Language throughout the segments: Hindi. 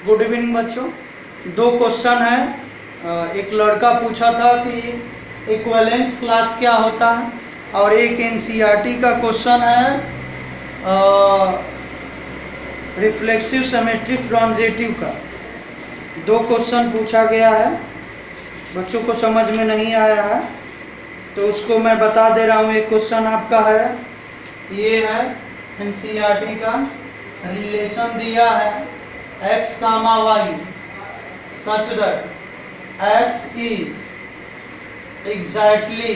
गुड इवनिंग बच्चों। दो क्वेश्चन है। एक लड़का पूछा था कि इक्विवेलेंस क्लास क्या होता है, और एक एनसीईआरटी का क्वेश्चन है रिफ्लेक्सिव सिमेट्रिक ट्रांजिटिव का। दो क्वेश्चन पूछा गया है, बच्चों को समझ में नहीं आया है तो उसको मैं बता दे रहा हूँ। एक क्वेश्चन आपका है, ये है एनसीईआरटी का, रिलेशन दिया है x, y such that x is exactly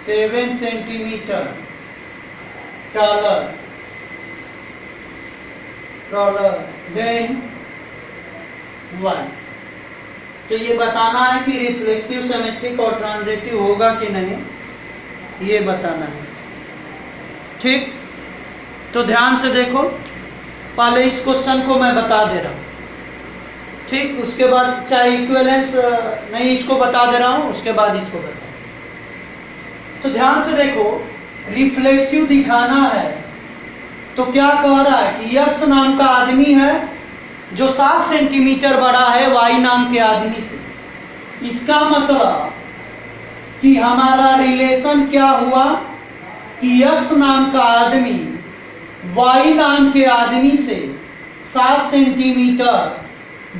7 centimeter taller than y। तो ये बताना है कि रिफ्लेक्सिव सिमेट्रिक और ट्रांजिटिव होगा कि नहीं, ये बताना है। ठीक, तो ध्यान से देखो, पहले इस क्वेश्चन को मैं बता दे रहा हूँ, ठीक, उसके बाद चाहे इक्विवेलेंस नहीं इसको बता दे रहा हूँ, उसके बाद इसको बता। तो ध्यान से देखो, रिफ्लेक्सिव दिखाना है तो क्या कह रहा है कि यक्स नाम का आदमी है जो 7 सेंटीमीटर बड़ा है वाई नाम के आदमी से। इसका मतलब कि हमारा रिलेशन क्या हुआ कि यक्स नाम का आदमी वाई नाम के आदमी से 7 सेंटीमीटर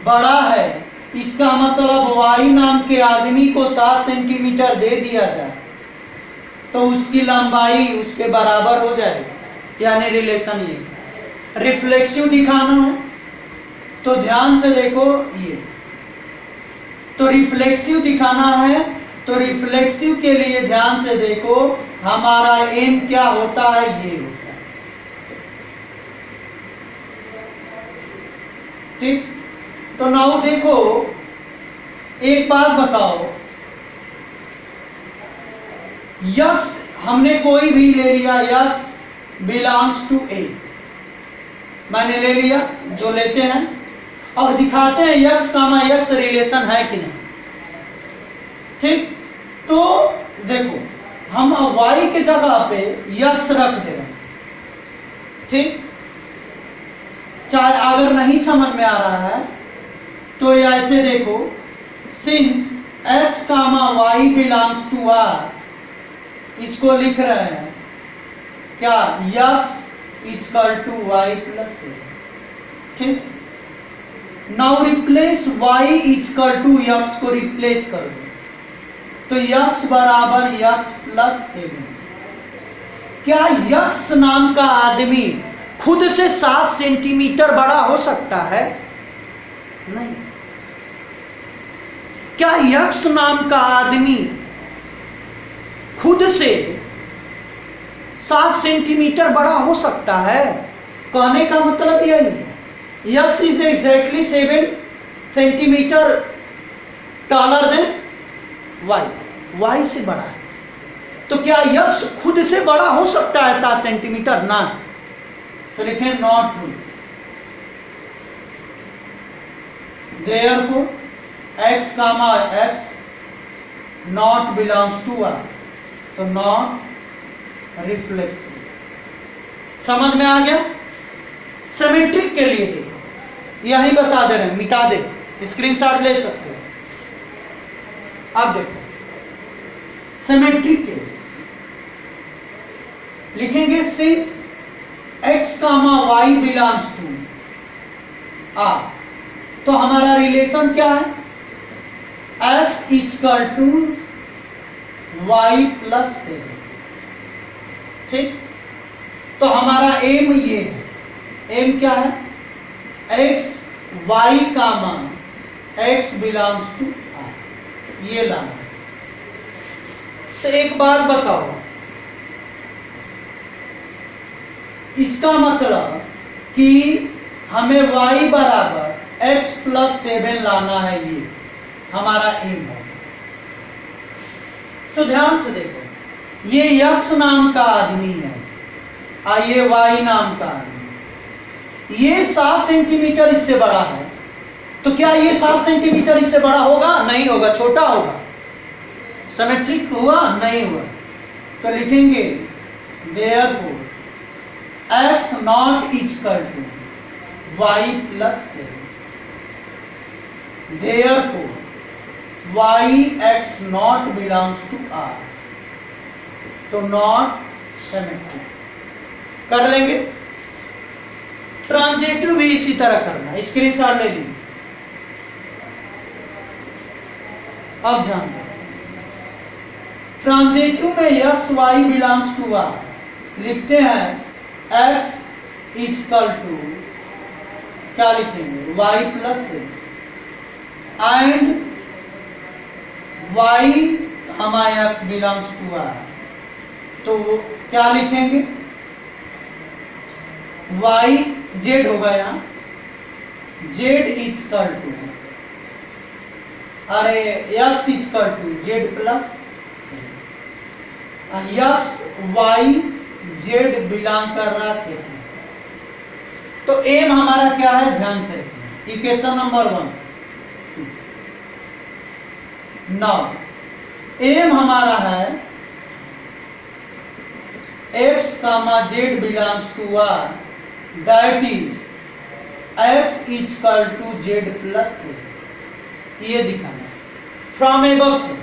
बड़ा है। इसका मतलब वाई नाम के आदमी को 7 सेंटीमीटर दे दिया जाए तो उसकी लंबाई उसके बराबर हो जाएगी, यानी रिलेशन ये। रिफ्लेक्सिव दिखाना है तो ध्यान से देखो, ये तो रिफ्लेक्सिव दिखाना है तो रिफ्लेक्सिव के लिए ध्यान से देखो, हमारा एम क्या होता है, ये होता है। ठीक, तो नाउ देखो, एक बात बताओ, यक्स हमने कोई भी ले लिया, यक्स बिलोंग्स टू ए, मैंने ले लिया जो लेते हैं, और दिखाते हैं यक्स कामा यक्स रिलेशन है कि नहीं। ठीक, तो देखो हम y के जगह पे यक्स रख दे रहे हैं। ठीक, चाहे अगर नहीं समझ में आ रहा है तो ऐसे देखो, since x comma y belongs to r, इसको लिख रहे हैं क्या, x equal to y plus a. ठीक, now replace y equal to x को रिप्लेस कर दो तो यक्स बराबर यक्स प्लस 7। क्या यक्स नाम का आदमी खुद से 7 सेंटीमीटर बड़ा हो सकता है? नहीं। क्या यक्स नाम का आदमी खुद से 7 सेंटीमीटर बड़ा हो सकता है? कहने का मतलब यही है, x is exactly 7 centimetre taller than y, y से बड़ा है। तो क्या यक्स खुद से बड़ा हो सकता है 7 सेंटीमीटर? ना। तो लिखें not true. Therefore x comma x not belongs to r, तो नॉट रिफ्लेक्सिव। समझ में आ गया? सिमेट्रिक के लिए देखो, यही बता दे रहे हैं, मिटा दे, स्क्रीनशॉट ले सकते हो। अब देखो, सिमेट्रिक के लिखेंगे since x comma y belongs to r, तो हमारा रिलेशन क्या है, x equal to y plus 7। ठीक, तो हमारा एम ये है, एम क्या है, x y comma x belongs to r, ये लाना। तो एक बात बताओ, इसका मतलब कि हमें y बराबर x प्लस 7 लाना है, ये हमारा एम है। तो ध्यान से देखो, ये यक्स नाम का आदमी है और ये y नाम का आदमी, ये 7 सेंटीमीटर इससे बड़ा है, तो क्या ये 7 सेंटीमीटर इससे बड़ा होगा? नहीं होगा, छोटा होगा। सिमेट्रिक हुआ? नहीं हुआ। तो लिखेंगे therefore x not equal to y plus 7, therefore y x not belongs to r, तो नॉट सिमेट्रिक कर लेंगे। ट्रांजिटिव भी इसी तरह करना है, स्क्रीनशॉट ले लीजिए। अब ध्यान दो, ट्रांजिटिव में x y belongs to r लिखते हैं x इक्वल टू क्या लिखेंगे y प्लस एंड y हमारा x बिलोंग्स टू r, तो क्या लिखेंगे y z होगा यहाँ z इक्वल टू, अरे x equal to z plus x y z belong कर रहा है। तो एम हमारा क्या है, ध्यान से रखिए, इक्वेशन नंबर 1। नाउ एम हमारा है x, z belongs to r, that is x equal to z plus, ये दिखाना फ्रॉम एबव से,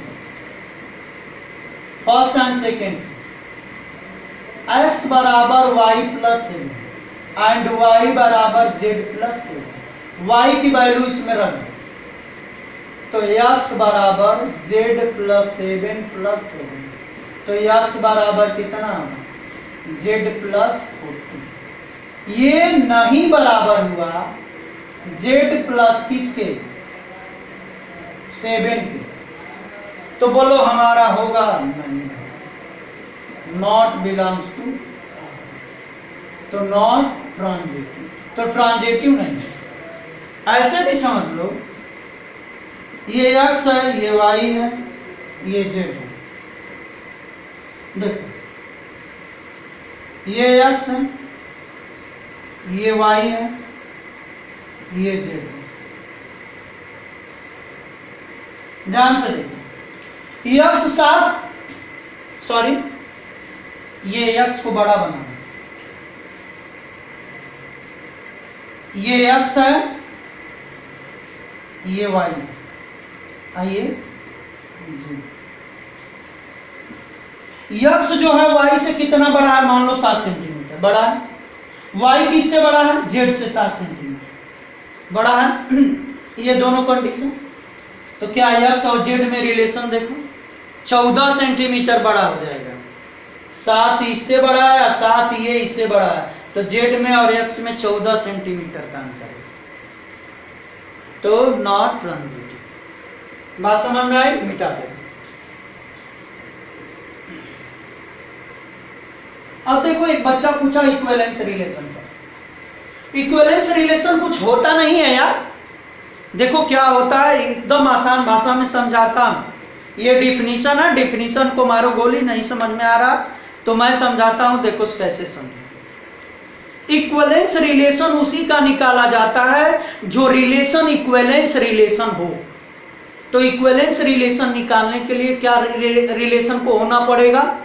फर्स्ट एंड सेकेंड से, x बराबर y प्लस एंड y बराबर z प्लस, y की वैल्यू इसमें रख दो, तो x बराबर z प्लस 7 प्लस 7, तो x बराबर कितना, z प्लस 14। ये नहीं बराबर हुआ z प्लस किसके, 7 के, तो बोलो हमारा होगा नहीं, नॉट बिलोंग्स टू, तो नॉट ट्रांजिटिव, तो ट्रांजिटिव नहीं। ऐसे भी समझ लो, ये x है, ये y है, ये z है, देखो ये x है, ये y है, ये z है, ध्यान से देखिए, x 7, सॉरी ये x को बड़ा बनाना, ये x है, ये y है, आइए x जो है y से कितना बड़ा है, मान लो 7 सेंटीमीटर बड़ा है, y किससे बड़ा है, z से 7 सेंटीमीटर बड़ा है, ये दोनों कंडीशन, तो क्या x और z में रिलेशन देखो, 14 सेंटीमीटर बड़ा हो जाएगा, 7 इससे बड़ा है, 7 ये इससे बड़ा है, तो z में और x में 14 सेंटीमीटर का अंतर है, तो नॉट ट्रांजिटिव। बात समझ में आई, मिटा दे। अब देखो, एक बच्चा पूछा इक्विवेलेंस रिलेशन का। इक्विवेलेंस रिलेशन कुछ होता नहीं है यार, देखो क्या होता है, एकदम आसान भाषा में समझाता हूं। ये डिफिनीशन है, डिफिनीशन को मारो गोली, नहीं समझ में आ रहा तो मैं समझाता हूं, देखो कैसे समझो। इक्विवेलेंस रिलेशन उसी का निकाला जाता है जो रिलेशन इक्विवेलेंस रिलेशन हो। तो इक्विवेलेंस रिलेशन निकालने के लिए क्या रिलेशन को होना पड़ेगा,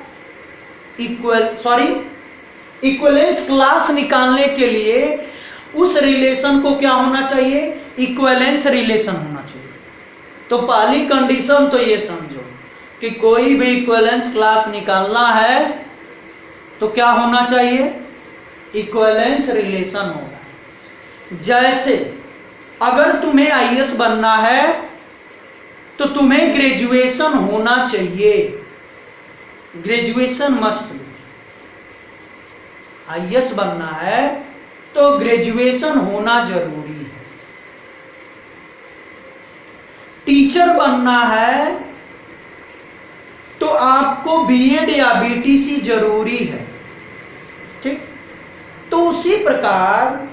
इक्विवेलेंस क्लास निकालने के लिए उस रिलेशन को क्या होना चाहिए, इक्विवेलेंस रिलेशन होना चाहिए। तो पहली कंडीशन तो ये समझो कि कोई भी इक्विवेलेंस क्लास निकालना है तो क्या होना चाहिए, इक्विवेलेंस रिलेशन होगा। जैसे अगर तुम्हें आईएएस बनना है तो तुम्हें ग्रेजुएशन होना चाहिए, ग्रेजुएशन मस्ट बी। आईएएस बनना है तो ग्रेजुएशन होना जरूरी है। टीचर बनना है तो आपको बीएड या बीटीसी जरूरी है, ठीक। तो उसी प्रकार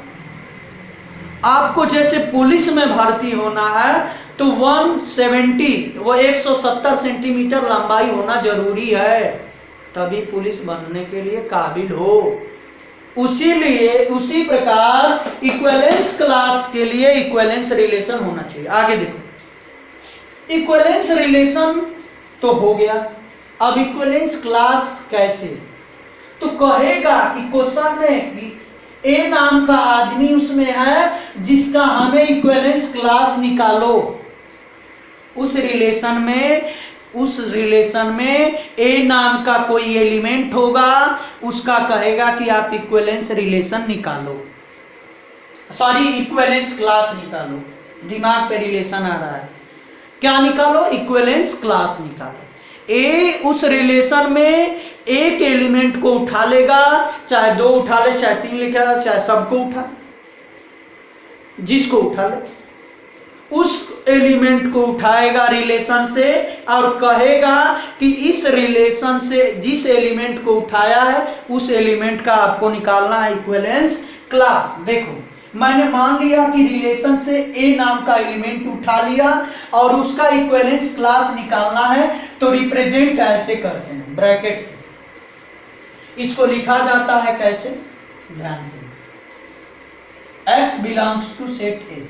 आपको जैसे पुलिस में भर्ती होना है तो 170 सेंटीमीटर लंबाई होना जरूरी है, तभी पुलिस बनने के लिए काबिल हो। उसी प्रकार इक्विवेलेंस क्लास के लिए इक्विवेलेंस रिलेशन होना चाहिए। आगे देखो, इक्विवेलेंस रिलेशन तो हो गया, अब इक्विवेलेंस क्लास कैसे, तो कहेगा कि क्वेश्चन में कि ए नाम का आदमी उसमें है जिसका हमें इक्विवेलेंस क्लास निकालो। उस रिलेशन में ए नाम का कोई एलिमेंट होगा, उसका कहेगा कि आप इक्विवेलेंस रिलेशन निकालो, सॉरी इक्विवेलेंस क्लास निकालो। दिमाग पे रिलेशन आ रहा है, क्या निकालो, इक्विवेलेंस क्लास निकालो। ए उस रिलेशन में एक एलिमेंट को उठा लेगा, चाहे 2 उठा ले, चाहे 3 लिखा ले, चाहे सबको उठा, जिसको उठा ले उस एलिमेंट को उठाएगा रिलेशन से और कहेगा कि इस रिलेशन से जिस एलिमेंट को उठाया है उस एलिमेंट का आपको निकालना है इक्विवेलेंस क्लास। देखो मैंने मान लिया कि रिलेशन से ए नाम का एलिमेंट उठा लिया और उसका इक्विवेलेंस क्लास निकालना है, तो रिप्रेजेंट ऐसे करते हैं ब्रैकेट से। इसको लिखा जाता है कैसे, ध्यान से, x belongs to set A.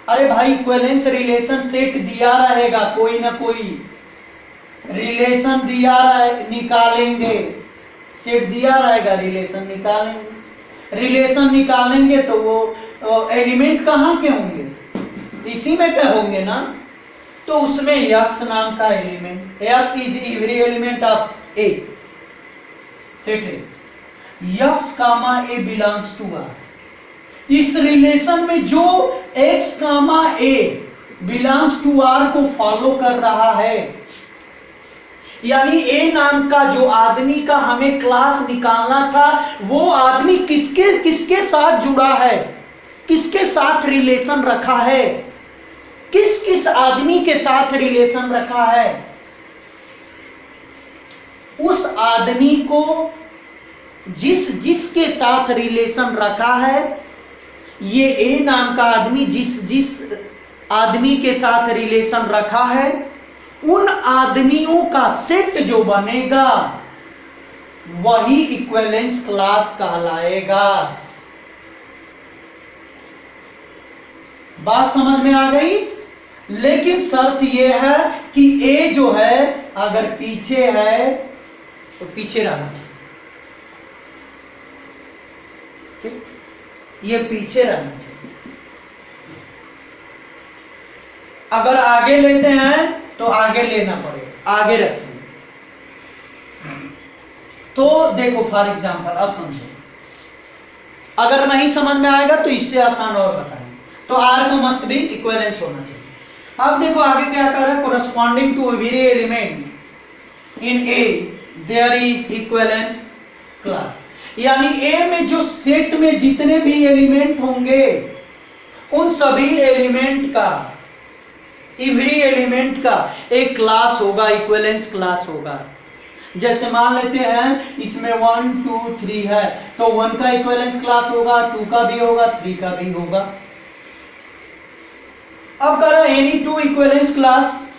अरे भाई इक्विवेलेंस रिलेशन सेट दिया रहेगा, कोई ना कोई रिलेशन दिया रहे, निकालेंगे, सेट दिया रहेगा, रिलेशन निकालेंगे। रिलेशन निकालेंगे तो वो एलिमेंट कहाँ के होंगे, इसी में के होंगे ना, तो उसमें x नाम का element, x is every element of A, set A, x comma A belongs to R. इस रिलेशन में जो x comma A belongs to R को फॉलो कर रहा है, यानी ए नाम का जो आदमी का हमें क्लास निकालना था, वो आदमी किसके किसके साथ जुड़ा है, किसके साथ रिलेशन रखा है, किस किस आदमी के साथ रिलेशन रखा है, उस आदमी को जिसके साथ रिलेशन रखा है, ये ए नाम का आदमी जिस आदमी के साथ रिलेशन रखा है, उन आदमियों का सेट जो बनेगा वही इक्विवेलेंस क्लास कहलाएगा। बात समझ में आ गई? लेकिन शर्त यह है कि ए जो है अगर पीछे है तो पीछे रहना चाहिए, ठीक, ये पीछे रहना चाहिए। अगर आगे लेते हैं तो आगे लेना पड़ेगा, आगे रखिए। तो देखो फॉर एग्जांपल, अब समझो, अगर नहीं समझ में आएगा तो इससे आसान और बताएंगे। तो आर को मस्ट भी इक्विवेलेंस होना चाहिए। अब देखो आगे क्या कर रहा है, corresponding to every element in A there is equivalence class, यानी ए में जो सेट में जितने भी एलिमेंट होंगे उन सभी एलिमेंट का, एवरी एलिमेंट का एक क्लास होगा, इक्विवेलेंस क्लास होगा। जैसे मान लेते हैं इसमें 1 2 3 है, तो 1 का इक्विवेलेंस क्लास होगा, 2 का भी होगा, 3 का भी होगा। अब करो any 2 equivalence class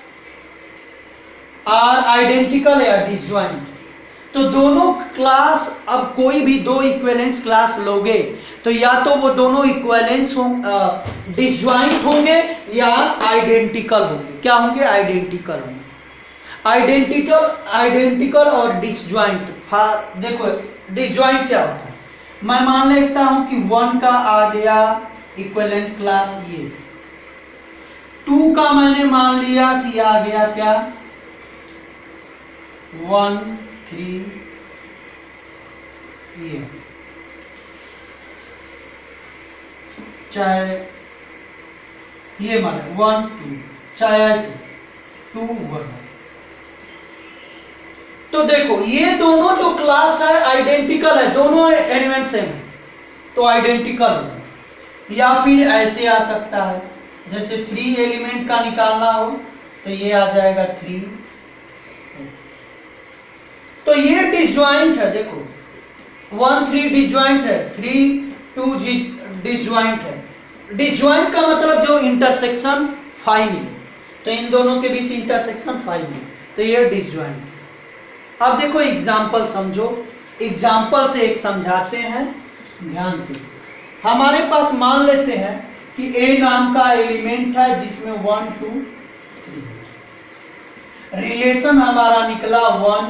are identical या डिसजॉइंट, तो दोनों क्लास, अब कोई भी 2 इक्विवेलेंस क्लास लोगे तो या तो वो दोनों इक्विवेलेंस डिसजॉइंट होंगे या आइडेंटिकल होंगे। क्या होंगे? आइडेंटिकल होंगे। आइडेंटिकल और डिसजॉइंट, देखो डिसजॉइंट क्या होता है, मैं मान लेता हूं कि 1 का आ गया इक्विवेलेंस क्लास ये, 2 का मैंने मान लिया कि आ गया क्या 1 3 ये, चाहे ये मान 1 2, चाहे ऐसे 2 1। तो देखो ये दोनों जो क्लास है आइडेंटिकल है, दोनों एलिमेंट सेम है तो आइडेंटिकल है। या फिर ऐसे आ सकता है, जैसे 3 एलिमेंट का निकालना हो तो ये आ जाएगा 3, तो ये डिसजॉइंट है। देखो 1 3 डिसजॉइंट है, 3 2 डिसजॉइंट है। डिसजॉइंट का मतलब जो इंटरसेक्शन 5 मिले, तो इन दोनों के बीच इंटरसेक्शन 5 मिले, तो ये डिसजॉइंट है। अब देखो एग्जाम्पल समझो, एग्जाम्पल से एक समझाते हैं ध्यान से। हमारे पास मान लेते हैं कि ए नाम का एलिमेंट है जिसमें 1 2 3, रिलेशन हमारा निकला 1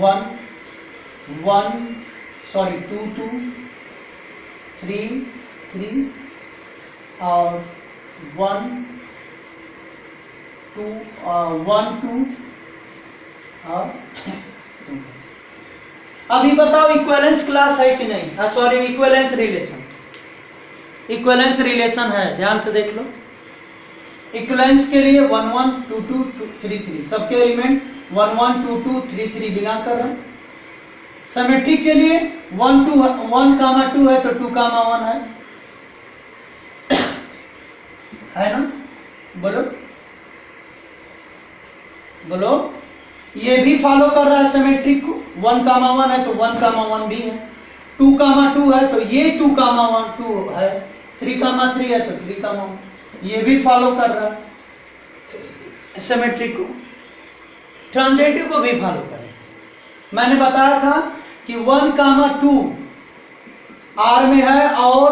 1 1 सॉरी 2 2 3 3 और 1 2 1 2 और 2। अभी बताओ इक्विवेलेंस क्लास है कि नहीं, sorry equivalence relation, equivalence relation है, ध्यान से देख लो। इक्विवेलेंस के लिए 1 1 2 2 3 3 सबके एलिमेंट 1 1 2 2 3 3 बिलोंग कर रहे हैं। सिमेट्रिक के लिए 1 2 1 कामा 2 है तो 2 कामा 1 है ना? बोलो बोलो, ये भी फॉलो कर रहा है सिमेट्रिक को, 1 कामा 1 है तो 1 कामा 1 भी है, 2 कामा 2 है तो ये 2 कामा 1 2 है, 3 कामा 3 है तो 3 कामा 1, ये भी फॉलो कर रहा है सिमेट्रिक को। ट्रांजिटिव को भी फॉलो करें। मैंने बताया था कि 1 कामा 2 आर में है और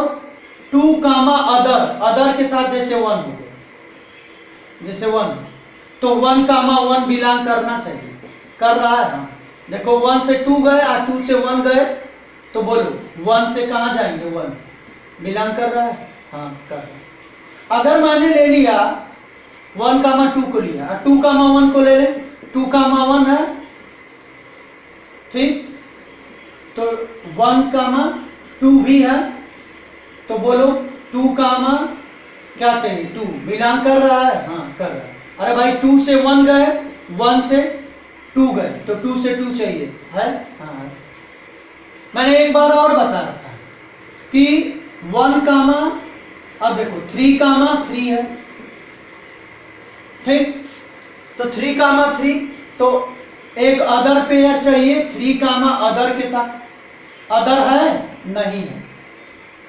2 कामा अदर के साथ जैसे 1 हो गया, जैसे 1 तो 1 कामा 1 बिलोंग करना चाहिए, कर रहा है। हाँ देखो 1 से 2 गए और 2 से 1 गए तो बोलो 1 से कहाँ जाएंगे, 1 बिलोंग कर रहा है, हाँ कर रहा है। अगर मैंने ले लिया 1 कामा 2 को लिया और 2 कामा 1 को ले ले, 2 कामा 1 है, ठीक, तो 1 कामा 2 भी है तो बोलो 2 कामा क्या चाहिए, 2 बिलोंग कर रहा है, हाँ कर रहा है। अरे भाई 2 से 1 गए, 1 से 2 गए तो 2 से 2 चाहिए है, हाँ। मैंने एक बार और बता रखा कि 1 कामा, अब देखो 3 कामा 3 है, ठीक, तो 3 कामा 3 तो एक अदर पेयर चाहिए 3 कामा अदर के साथ, अदर है नहीं है,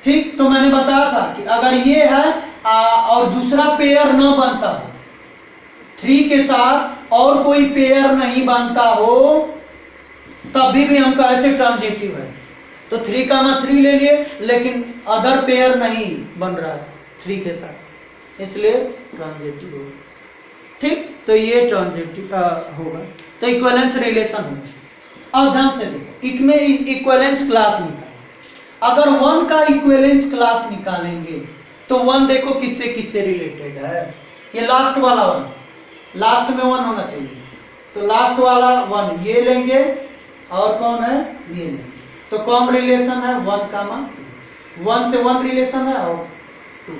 ठीक। तो मैंने बताया था कि अगर ये है और दूसरा पेयर न बनता हो, 3 के साथ और कोई पेयर नहीं बनता हो, तभी भी हम कहते थे ट्रांजिटिव है। तो 3 कामा 3 ले लिए लेकिन अदर पेयर नहीं बन रहा है 3 के साथ, इसलिए ट्रांजिटिव होगा, ठीक। तो ये ट्रांजिटिव होगा, तो इक्विवेलेंस रिलेशन होगा। अब ध्यान से देखो, इसमें इक्विवेलेंस क्लास निकाल, अगर 1 का इक्विवेलेंस क्लास निकालेंगे तो 1 देखो किससे किससे रिलेटेड है, ये लास्ट वाला 1, लास्ट में 1 होना चाहिए, तो लास्ट वाला 1 ये लेंगे और कौन है ये लेंगे, तो कौन रिलेशन है 1 कामा 1 से 1 रिलेशन है और 2,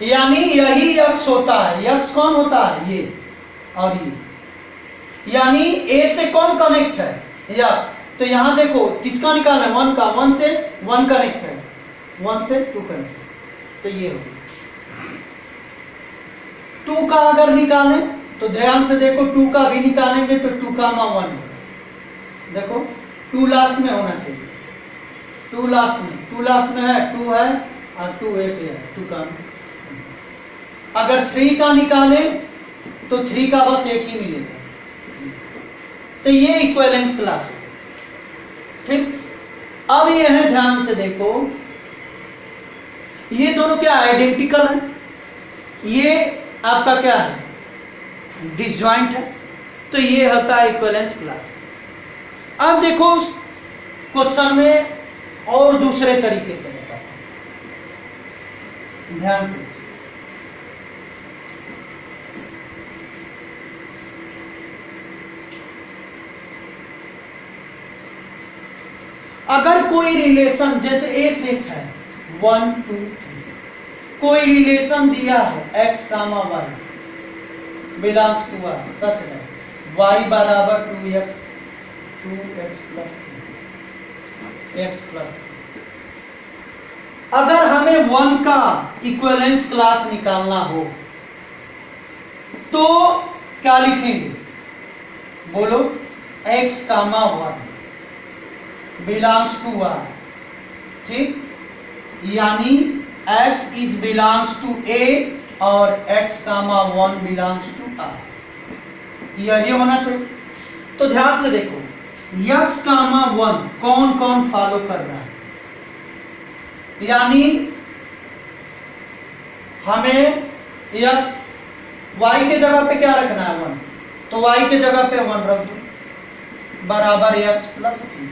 यानी यही यक्स होता है, यक्स कौन होता है ये और ये, यानी ए से कौन कनेक्ट है यक्स, तो यहां देखो किसका निकाल है 1 का, 1 से 1 कनेक्ट है, 1 से 2 कनेक्ट, तो ये हो 2 का अगर निकालें तो ध्यान से देखो 2 का भी निकालेंगे तो 2 कामा 1 देखो 2 लास्ट में होना चाहिए, 2 लास्ट में है, 2 है और 2 एक है, 2 का। अगर 3 का निकालें तो 3 का बस एक ही मिलेगा, तो ये इक्विवेलेंस क्लास है, ठीक। अब ये है, ध्यान से देखो, ये दोनों क्या आइडेंटिकल है, ये आपका क्या है डिसजॉइंट है, तो ये होता है इक्विवेलेंस क्लास। अब देखो क्वेश्चन में और दूसरे तरीके से बताता हूं, ध्यान से। अगर कोई रिलेशन जैसे ए सेट है 1 2 3, कोई रिलेशन दिया है x comma y belongs to r, सच है y बराबर 2x प्लस 3 x प्लस 3। अगर हमें 1 का इक्विवेलेंस क्लास निकालना हो तो क्या लिखेंगे, बोलो x comma 1 belongs to r, ठीक, यानी x is belongs to a और x comma 1 belongs to r, यही होना चाहिए। तो ध्यान से देखो x कामा 1 कौन कौन फॉलो कर रहा है, यानी हमें x y के जगह पे क्या रखना है 1, तो y के जगह पे 1 रख दो बराबर x प्लस 3।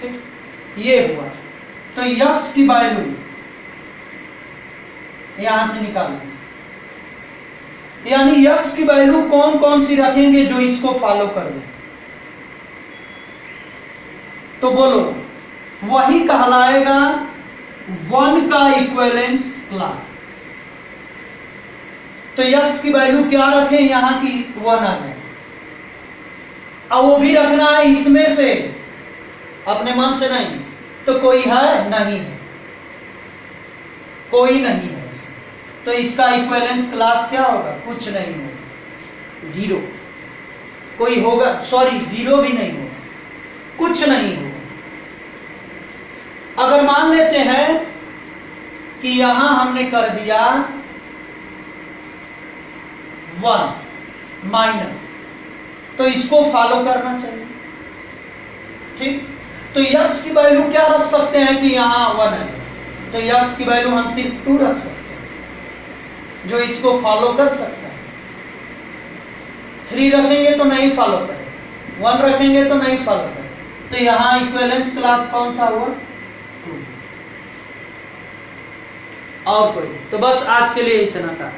ठीक, ये हुआ। तो x की वैल्यू यहां से निकालना, यानी x की वैल्यू कौन कौन सी रखेंगे जो इसको फॉलो कर ले, तो बोलो वही कहलाएगा 1 का इक्विवेलेंस क्लास। तो x की वैल्यू क्या रखें, यहां की 1 आ जाए। अब वो भी रखना है इसमें से, अपने मन से नहीं। तो कोई है नहीं है, कोई नहीं है, तो इसका इक्विवेलेंस क्लास क्या होगा, कुछ नहीं होगा, 0। कोई होगा, सॉरी 0 भी नहीं होगा, कुछ नहीं होगा। अगर मान लेते हैं कि यहां हमने कर दिया 1 माइनस, तो इसको फॉलो करना चाहिए। ठीक, तो x की वैल्यू क्या रख सकते हैं कि यहां 1 है, तो x की वैल्यू हम सिर्फ 2 रख सकते हैं जो इसको फॉलो कर सकता है। 3 रखेंगे तो नहीं फॉलो करेगा, 1 रखेंगे तो नहीं फॉलो करेगा, तो यहां इक्विवेलेंस क्लास कौन सा हुआ, 2। और कोई, तो बस आज के लिए इतना था।